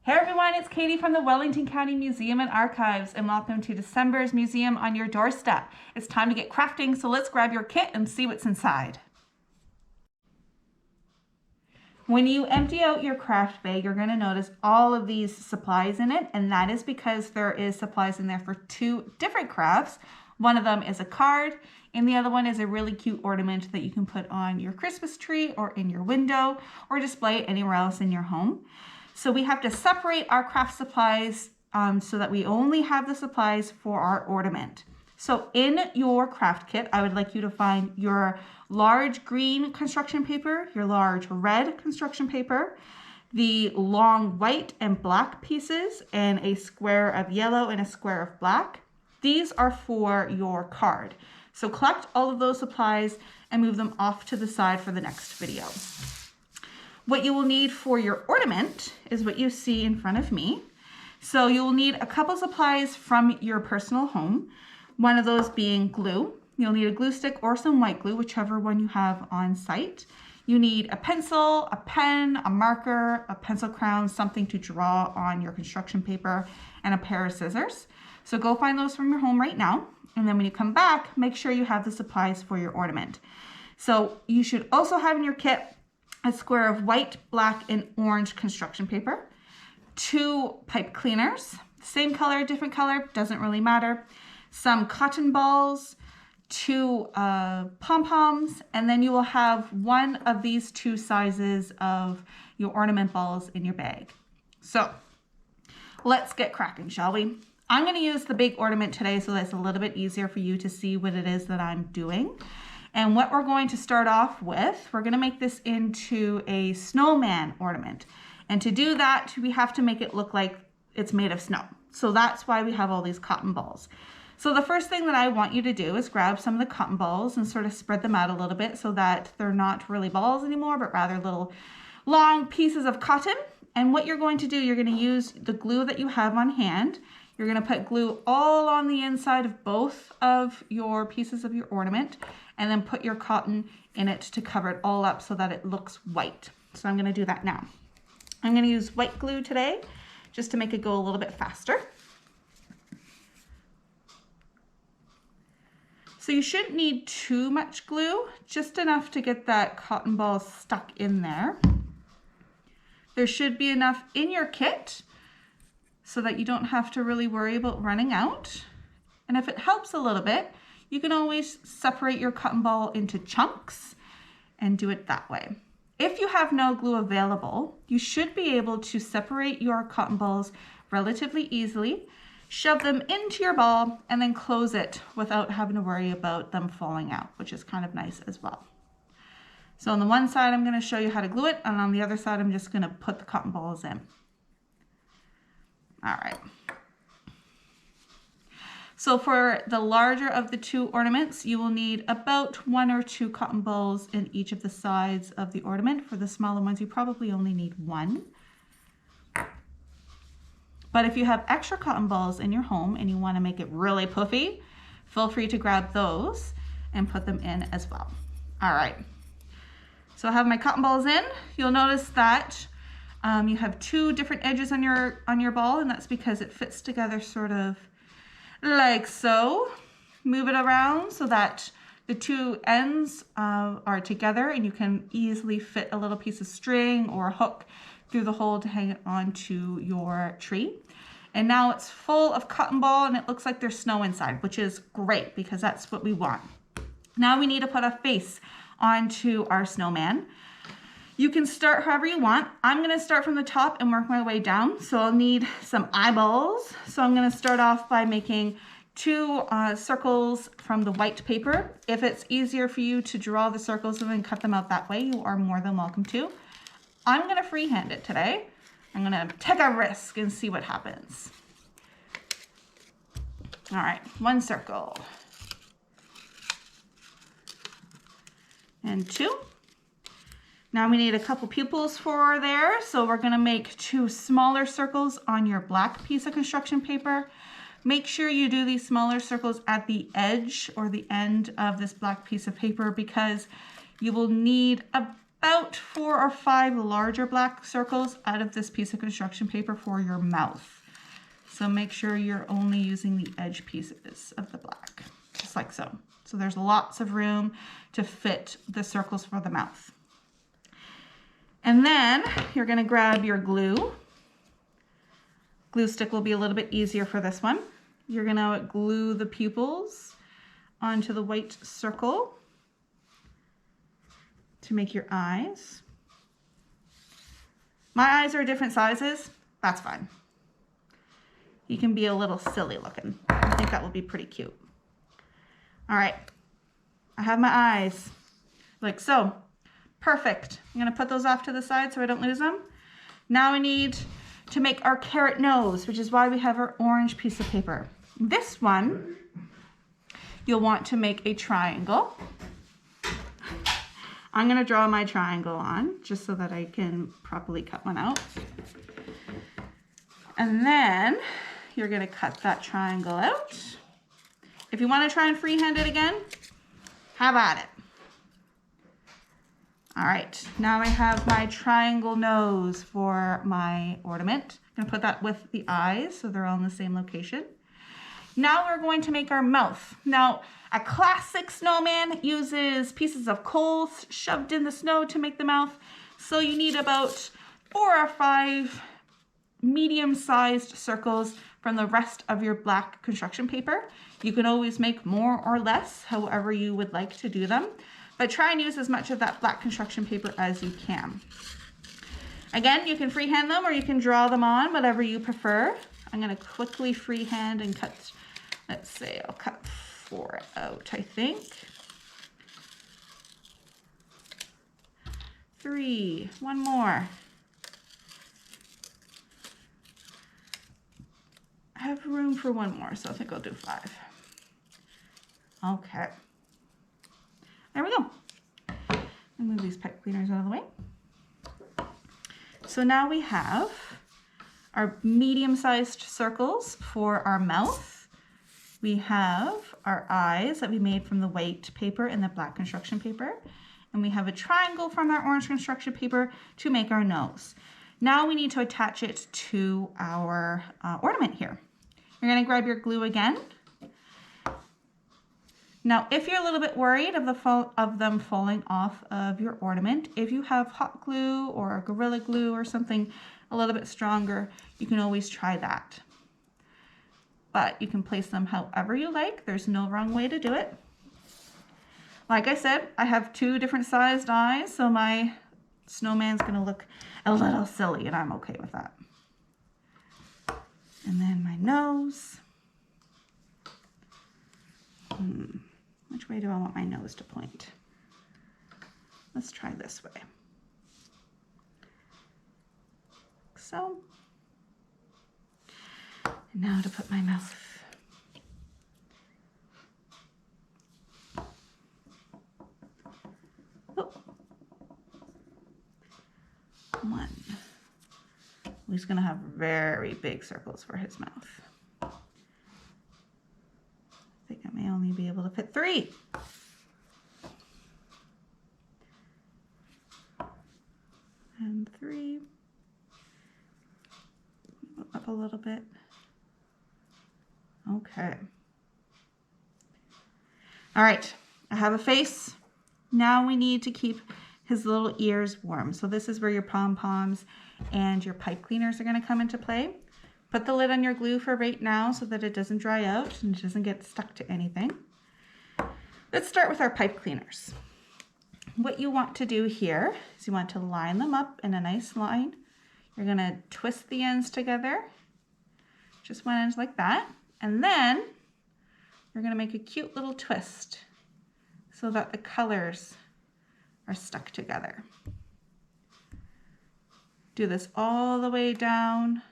Hey everyone, it's Katie from the Wellington County Museum and Archives, and welcome to December's Museum on Your Doorstep. It's time to get crafting, so let's grab your kit and see what's inside. When you empty out your craft bag, you're going to notice all of these supplies in it, and that is because there is supplies in there for two different crafts. One of them is a card, and the other one is a really cute ornament that you can put on your Christmas tree or in your window or display anywhere else in your home. So we have to separate our craft supplies so that we only have the supplies for our ornament. So in your craft kit, I would like you to find your large green construction paper, your large red construction paper, the long white and black pieces, and a square of yellow and a square of black. These are for your card. So collect all of those supplies and move them off to the side for the next video. What you will need for your ornament is what you see in front of me. So you will need a couple supplies from your personal home, one of those being glue. You'll need a glue stick or some white glue, whichever one you have on site. You need a pencil, a pen, a marker, a pencil crown, something to draw on your construction paper, and a pair of scissors. So go find those from your home right now. And then when you come back, make sure you have the supplies for your ornament. So you should also have in your kit a square of white, black, and orange construction paper, 2 pipe cleaners, same color, different color, doesn't really matter, some cotton balls, 2 pom-poms, and then you will have one of these 2 sizes of your ornament balls in your bag. So let's get cracking, shall we? I'm going to use the big ornament today so that it's a little bit easier for you to see what it is that I'm doing. And what we're going to start off with, we're going to make this into a snowman ornament. And to do that, we have to make it look like it's made of snow. So that's why we have all these cotton balls. So the first thing that I want you to do is grab some of the cotton balls and sort of spread them out a little bit so that they're not really balls anymore, but rather little long pieces of cotton. And what you're going to do, you're going to use the glue that you have on hand. You're going to put glue all on the inside of both of your pieces of your ornament, and then put your cotton in it to cover it all up so that it looks white. So I'm going to do that now. I'm going to use white glue today just to make it go a little bit faster. So you shouldn't need too much glue, just enough to get that cotton ball stuck in there. There should be enough in your kit so that you don't have to really worry about running out. And if it helps a little bit, you can always separate your cotton ball into chunks and do it that way. If you have no glue available, you should be able to separate your cotton balls relatively easily, shove them into your ball, and then close it without having to worry about them falling out, which is kind of nice as well. So on the one side, I'm going to show you how to glue it, and on the other side, I'm just going to put the cotton balls in. All right. So for the larger of the 2 ornaments, you will need about 1 or 2 cotton balls in each of the sides of the ornament. For the smaller ones, you probably only need 1. But if you have extra cotton balls in your home and you want to make it really puffy, feel free to grab those and put them in as well. All right. So I have my cotton balls in. You'll notice that you have 2 different edges on your ball, and that's because it fits together sort of like so. Move it around so that the 2 ends are together, and you can easily fit a little piece of string or a hook through the hole to hang it onto your tree. And now it's full of cotton ball and it looks like there's snow inside, which is great because that's what we want. Now we need to put a face onto our snowman. You can start however you want. I'm going to start from the top and work my way down. So I'll need some eyeballs. So I'm going to start off by making 2 circles from the white paper. If it's easier for you to draw the circles and then cut them out that way, you are more than welcome to. I'm going to freehand it today. I'm going to take a risk and see what happens. All right, 1 circle. And 2. Now we need a couple pupils for there, so we're going to make 2 smaller circles on your black piece of construction paper. Make sure you do these smaller circles at the edge or the end of this black piece of paper because you will need about 4 or 5 larger black circles out of this piece of construction paper for your mouth. So make sure you're only using the edge pieces of the black, just like so. So there's lots of room to fit the circles for the mouth. And then you're going to grab your glue. Glue stick will be a little bit easier for this one. You're going to glue the pupils onto the white circle to make your eyes. My eyes are different sizes. That's fine. You can be a little silly looking. I think that will be pretty cute. All right, I have my eyes like so. Perfect. I'm gonna put those off to the side so I don't lose them. Now we need to make our carrot nose, which is why we have our orange piece of paper. This one, you'll want to make a triangle. I'm gonna draw my triangle on just so that I can properly cut one out. And then you're gonna cut that triangle out. If you wanna try and freehand it again, have at it. All right, now I have my triangle nose for my ornament. I'm gonna put that with the eyes so they're all in the same location. Now we're going to make our mouth. Now, a classic snowman uses pieces of coal shoved in the snow to make the mouth. So you need about 4 or 5 medium-sized circles from the rest of your black construction paper. You can always make more or less, however you would like to do them. But try and use as much of that black construction paper as you can. Again, you can freehand them or you can draw them on, whatever you prefer. I'm going to quickly freehand and cut, let's say I'll cut 4 out, I think. 3, one more. I have room for one more, so I think I'll do 5. Okay. There we go. And move these pipe cleaners out of the way. So now we have our medium-sized circles for our mouth. We have our eyes that we made from the white paper and the black construction paper. And we have a triangle from our orange construction paper to make our nose. Now we need to attach it to our ornament here. You're going to grab your glue again. Now, if you're a little bit worried of them falling off of your ornament, if you have hot glue or Gorilla Glue or something a little bit stronger, you can always try that. But you can place them however you like. There's no wrong way to do it. Like I said, I have 2 different sized eyes, so my snowman's going to look a little silly, and I'm okay with that. And then my nose. Which way do I want my nose to point? Let's try this way. Like so. And now to put my mouth. Oh. 1. He's going to have very big circles for his mouth. I think I may only be able to fit 3. And 3. Up a little bit. Okay. All right, I have a face. Now we need to keep his little ears warm. So this is where your pom-poms and your pipe cleaners are going to come into play. Put the lid on your glue for right now so that it doesn't dry out and it doesn't get stuck to anything. Let's start with our pipe cleaners. What you want to do here is you want to line them up in a nice line. You're going to twist the ends together, just one end like that. And then you're going to make a cute little twist so that the colors are stuck together. Do this all the way down.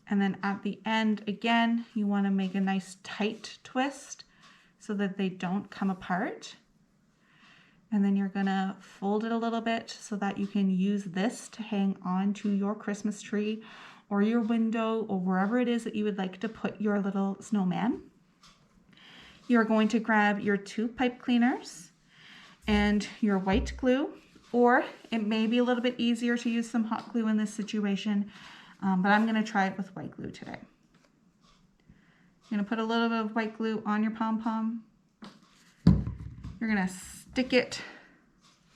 And then at the end, again, you want to make a nice tight twist so that they don't come apart. And then you're going to fold it a little bit so that you can use this to hang on to your Christmas tree or your window or wherever it is that you would like to put your little snowman. You're going to grab your 2 pipe cleaners and your white glue, or it may be a little bit easier to use some hot glue in this situation, but I'm going to try it with white glue today. You're going to put a little bit of white glue on your pom-pom. You're going to stick it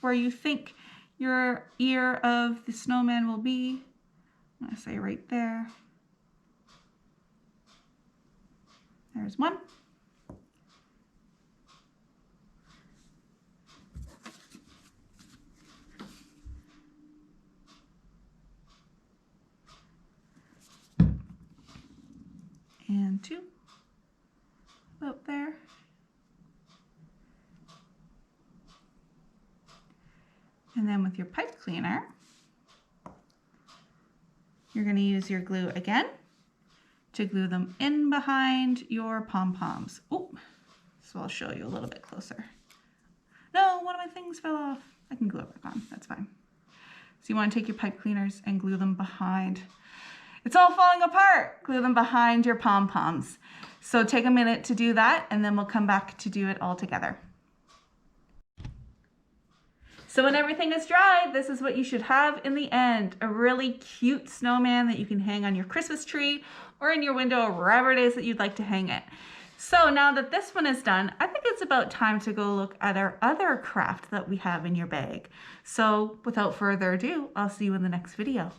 where you think your ear of the snowman will be. I'm going to say right there. There's one. And two. About there. And then with your pipe cleaner, you're going to use your glue again to glue them in behind your pom-poms. Oh, so I'll show you a little bit closer. No, one of my things fell off. I can glue it back on, that's fine. So you want to take your pipe cleaners and glue them behind. It's all falling apart. Glue them behind your pom-poms. So take a minute to do that, and then we'll come back to do it all together. So when everything is dry, this is what you should have in the end. A really cute snowman that you can hang on your Christmas tree or in your window or wherever it is that you'd like to hang it. So now that this one is done, I think it's about time to go look at our other craft that we have in your bag. So without further ado, I'll see you in the next video.